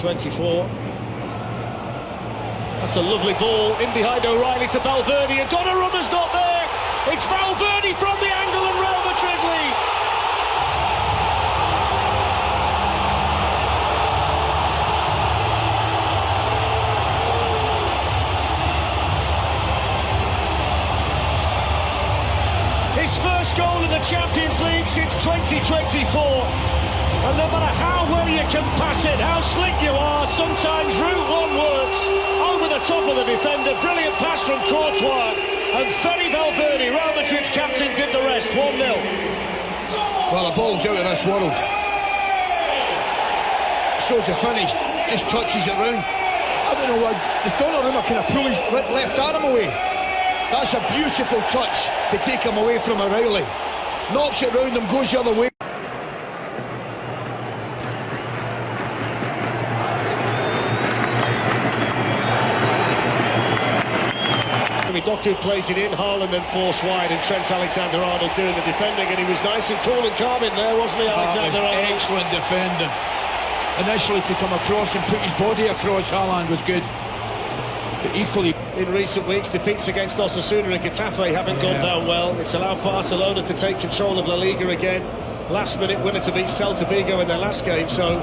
2024. That's a lovely ball in behind O'Reilly to Valverde, and Donnarumma's not there. It's Valverde from the angle, and Real Madrid lead. His first goal in the Champions League since 2024. And no matter how well you can pass it, how slick you are, sometimes Route 1 works. Over the top of the defender, brilliant pass from Courtois. And Fede Valverde, Real Madrid's captain, did the rest, 1-0. Well, the ball's out of this world. Shows the finish, just touches it round. I don't know why, does Donnarumma kind of pull his left arm away? That's a beautiful touch to take him away from O'Reilly. Knocks it round him, goes the other way. Doku plays it in, Haaland then forced wide, and Trent Alexander-Arnold doing the defending, and he was nice and cool and calm in there, wasn't he, Alexander-Arnold? Excellent defending. Initially to come across and put his body across Haaland was good. But equally... In recent weeks, defeats against Osasuna and Getafe haven't gone down well. It's allowed Barcelona to take control of La Liga again. Last-minute winner to beat Celta Vigo in their last game, so...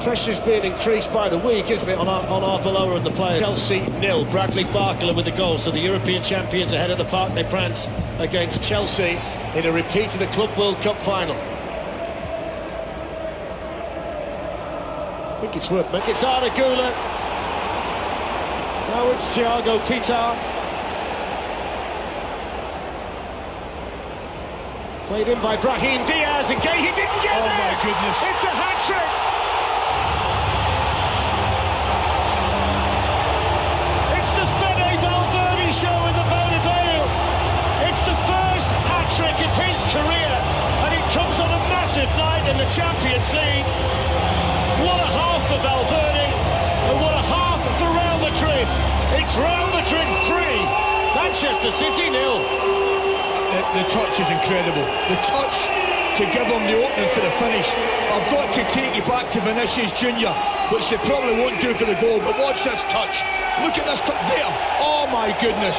pressure's being increased by the week, isn't it, on Arbeloa and the players. Chelsea 0, Bradley Barcola with the goal, so the European champions ahead of the Parc des Princes against Chelsea in a repeat of the Club World Cup final. I think it's worth making. It's Arda Güler. Now it's Thiago Pittar. Played in by Brahim Diaz, and he didn't get there! Oh my goodness. It's a hat-trick! Show in the Bernabeu. It's the first hat-trick of his career, and it comes on a massive night in the Champions League. What a half for Valverde, and what a half for Real Madrid. It's Real Madrid 3, Manchester City 0. The touch is incredible. The touch to give him the opening for the finish. I've got to take you back to Vinicius Junior, which they probably won't do for the goal, but watch this touch. Look at this touch there. Oh my goodness.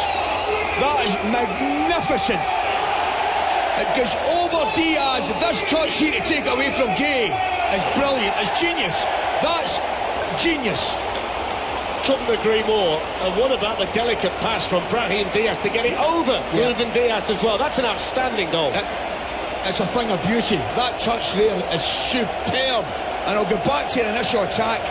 That is magnificent. It goes over Diaz. This touch here to take away from Gay is brilliant. It's genius. That's genius. Couldn't agree more. And what about the delicate pass from Brahim Diaz to get it over Ruben Diaz as well? That's an outstanding goal. It's a thing of beauty. That touch there is superb. And I'll go back to the initial attack.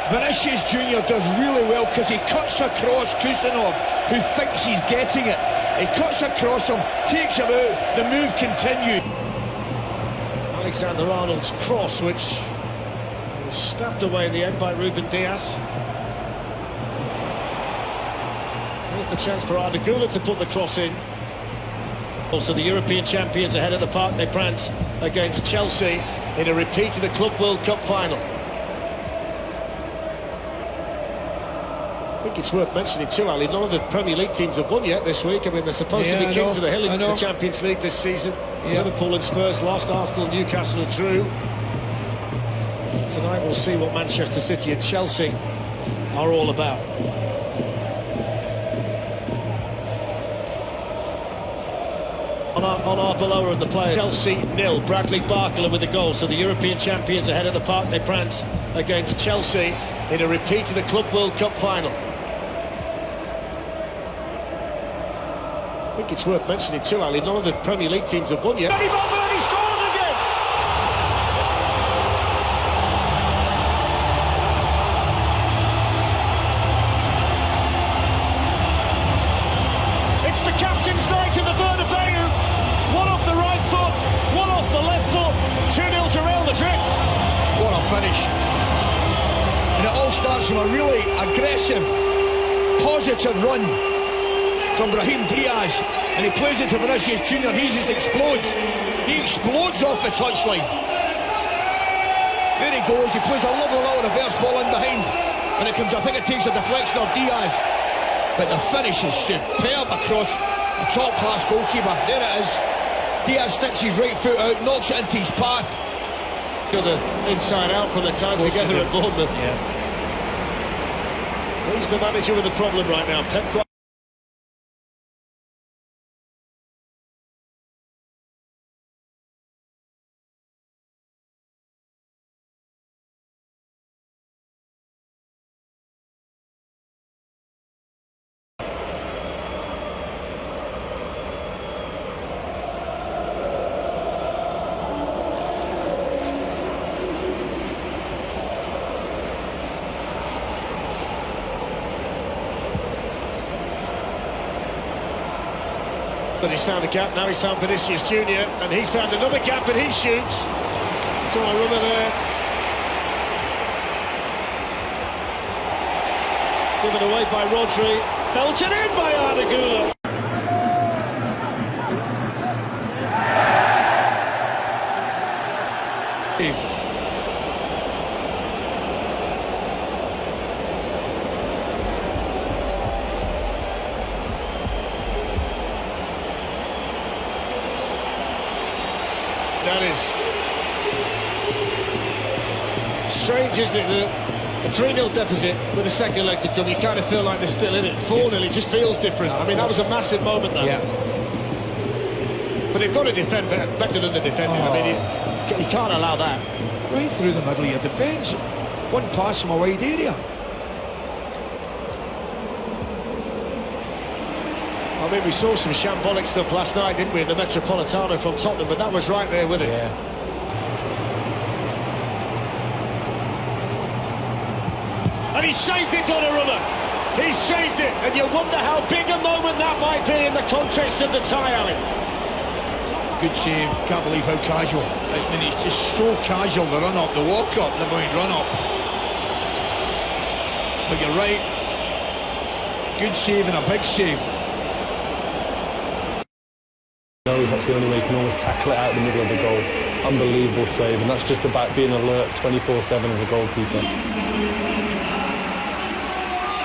Vinicius Junior does really well because he cuts across Kusanov, who thinks he's getting it. He cuts across him, takes him out, the move continued. Alexander-Arnold's cross, which was stabbed away in the end by Ruben Diaz. Here's the chance for Arda Güler to put the cross in. Also the European champions ahead of the Parc des Princes against Chelsea in a repeat of the Club World Cup final. I think it's worth mentioning too, Ali, none of the Premier League teams have won yet this week. I mean, they're supposed to be kings of the hill in the Champions League this season. Liverpool and Spurs lost, Arsenal, Newcastle drew. Tonight we'll see what Manchester City and Chelsea are all about. On Arbeloa and the players. Chelsea 0, Bradley Barcola with the goal, so the European champions ahead of the Parc des Princes against Chelsea in a repeat of the Club World Cup final. I think it's worth mentioning too, Ali, none of the Premier League teams have won yet. Valverde scores again! It's the captain's night in the Bernabeu. One off the right foot, one off the left foot. 2-0 to Real Madrid. What a finish. And it all starts from a really aggressive, positive run from Brahim Diaz, and he plays it to Vinicius Junior. He just explodes. He explodes off the touchline. There he goes. He plays a lovely little reverse ball in behind, and it comes. I think it takes a deflection of Diaz, but the finish is superb across a top-class goalkeeper. There it is. Diaz sticks his right foot out, knocks it into his path. Got the inside out from the time together at Bournemouth. Yeah. He's the manager with the problem right now. Pep Guardiola. But he's found a gap, now he's found Vinicius Junior, and he's found another gap, and he shoots. Donnarumma there. Given away by Rodri, belted in by Ardagula. That is strange, isn't it? The 3-0 deficit with the second leg to come, you kind of feel like they're still in it. 4-0, it just feels different. I mean, that was a massive moment, though. Yeah. But they've got to defend better than they're defending. I mean, you can't allow that. Right through the middle of your defence. One pass from a wide area. I mean, we saw some shambolic stuff last night, didn't we, in the Metropolitano from Tottenham, but that was right there with it. Yeah. And he saved it, Donnarumma. He saved it, and you wonder how big a moment that might be in the context of the tie, Alan. Good save. Can't believe how casual. I mean, it's just so casual, the run-up, the walk-up, never mind run-up. But you're right. Good save and a big save. Knows that's the only way you can almost tackle it out the middle of the goal. Unbelievable save, and that's just about being alert 24/7 as a goalkeeper.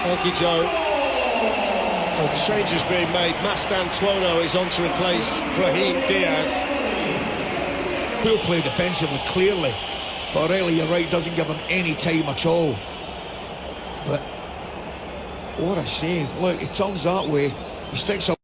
Thank you, Joe. So the changes being made. Mastantuono is on to replace Brahim Diaz. Poor play defensively, clearly. But O'Reilly, you're right, doesn't give him any time at all. But what a save. Look, he turns that way, he sticks up.